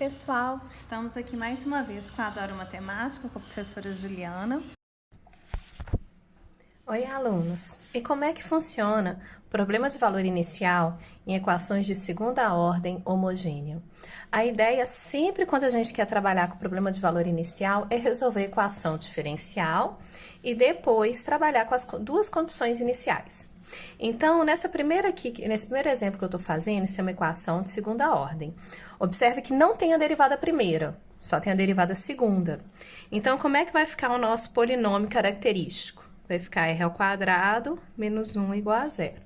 pessoal, estamos aqui mais uma vez com a Adoro Matemática, com a professora Juliana. Oi, alunos! E como é que funciona o problema de valor inicial em equações de segunda ordem homogênea? A ideia sempre quando a gente quer trabalhar com o problema de valor inicial é resolver a equação diferencial e depois trabalhar com as duas condições iniciais. Então, nesse primeiro exemplo que eu estou fazendo, isso é uma equação de segunda ordem. Observe que não tem a derivada primeira, só tem a derivada segunda. Então, como é que vai ficar o nosso polinômio característico? Vai ficar r ao quadrado menos 1 igual a zero.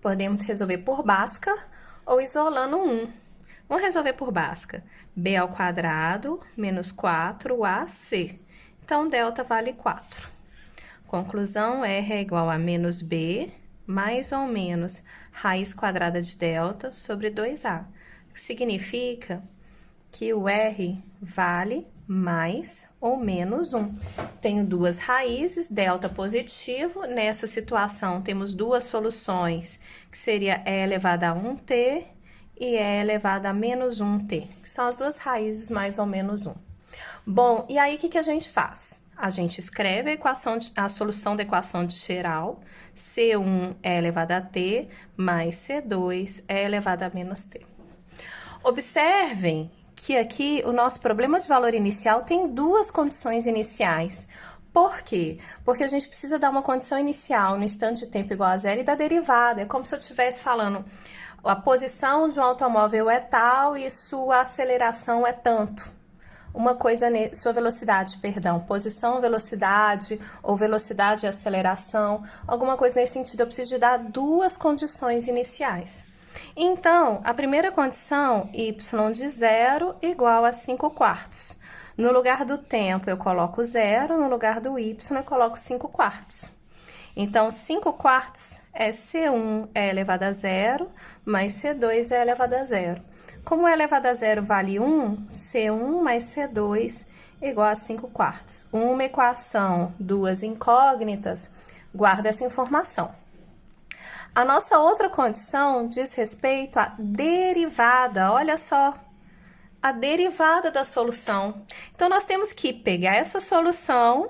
Podemos resolver por Bhaskara ou isolando 1. Vamos resolver por Bhaskara. B ao quadrado menos 4ac. Então, delta vale 4. Conclusão, r é igual a menos b, mais ou menos raiz quadrada de delta sobre 2a. Que significa que o r vale mais ou menos 1. Tenho duas raízes, delta positivo. Nessa situação, temos duas soluções, que seria e elevado a 1t e e elevado a menos 1t, que são as duas raízes mais ou menos 1. Bom, e aí o que a gente faz? A gente escreve a solução da equação de geral, C1 é elevado a t, mais C2 é elevado a menos t. Observem que aqui o nosso problema de valor inicial tem duas condições iniciais. Por quê? Porque a gente precisa dar uma condição inicial no instante de tempo igual a zero e da derivada. É como se eu estivesse falando, a posição de um automóvel é tal e sua aceleração é tanto. Uma coisa, sua velocidade, perdão, posição, velocidade, ou velocidade e aceleração, alguma coisa nesse sentido. Eu preciso de dar duas condições iniciais. Então, a primeira condição, y de 0 igual a 5 quartos. No lugar do tempo, eu coloco 0, no lugar do y, eu coloco 5 quartos. Então, 5 quartos é C1 é elevado a 0, mais C2 é elevado a 0. Como e elevado a 0 vale 1, C1 mais C2 igual a 5 quartos. Uma equação, duas incógnitas, guarda essa informação. A nossa outra condição diz respeito à derivada, olha só, a derivada da solução. Então, nós temos que pegar essa solução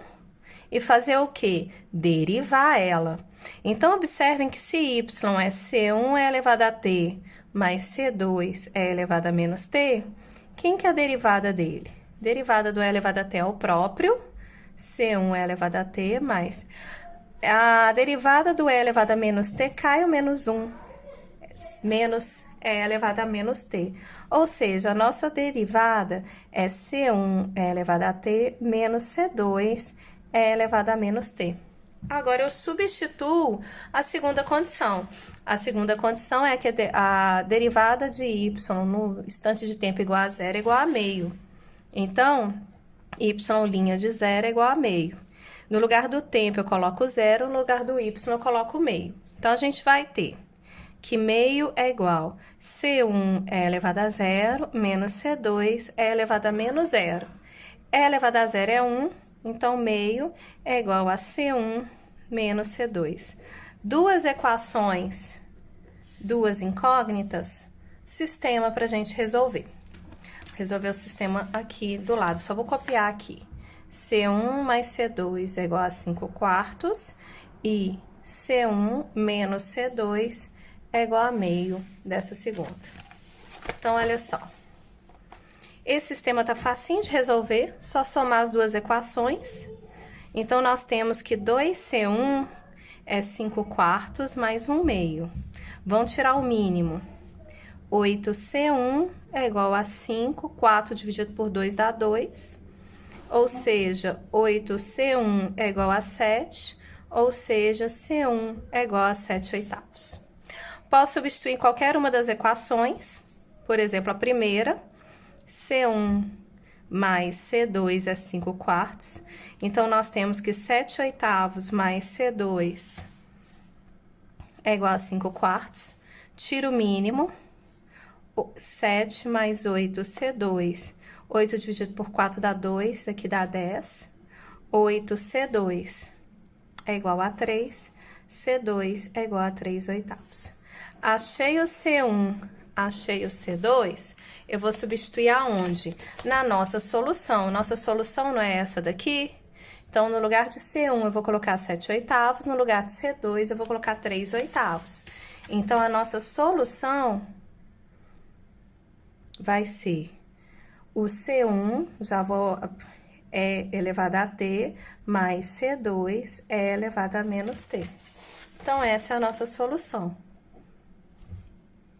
e fazer o quê? Derivar ela. Então, observem que se y é C1 é elevado a t, mais C2 é elevado a menos t, quem que é a derivada dele? Derivada do e elevado a t é o próprio, C1 é elevado a t, mais a derivada do e elevado a menos t cai o menos 1, menos e elevado a menos t. Ou seja, a nossa derivada é C1 é elevado a t menos C2 é elevado a menos t. Agora, eu substituo a segunda condição. A segunda condição é que a derivada de y no instante de tempo igual a zero é igual a meio. Então, y' de 0 é igual a meio. No lugar do tempo, eu coloco 0, no lugar do y, eu coloco meio. Então, a gente vai ter que meio é igual a C1 é elevado a 0, menos C2 é elevado a menos 0. É elevado a 0 é 1. Então, meio é igual a C1 menos C2. Duas equações, duas incógnitas, sistema para a gente resolver. Resolver o sistema aqui do lado, só vou copiar aqui. C1 mais C2 é igual a 5 quartos e C1 menos C2 é igual a meio dessa segunda. Então, olha só. Esse sistema tá facinho de resolver, só somar as duas equações. Então, nós temos que 2C1 é 5 quartos mais 1 meio. Vão tirar o mínimo. 8C1 é igual a 5, 4 dividido por 2 dá 2. Ou seja, 8C1 é igual a 7, ou seja, C1 é igual a 7 oitavos. Posso substituir qualquer uma das equações, por exemplo, a primeira, C1 mais C2 é 5 quartos. Então, nós temos que 7 oitavos mais C2 é igual a 5 quartos. Tiro o mínimo. 7 mais 8, C2. 8 dividido por 4 dá 2, aqui dá 10. 8C2 é igual a 3. C2 é igual a 3 oitavos. Achei o C1 achei o C2, eu vou substituir aonde? Na nossa solução. Nossa solução não é essa daqui? Então, no lugar de C1, eu vou colocar 7/8, no lugar de C2, eu vou colocar 3/8. Então, a nossa solução vai ser o C1, já vou, é elevado a T, mais C2 é elevado a menos T. Então, essa é a nossa solução.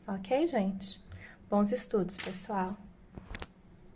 Ok, gente? Bons estudos, pessoal!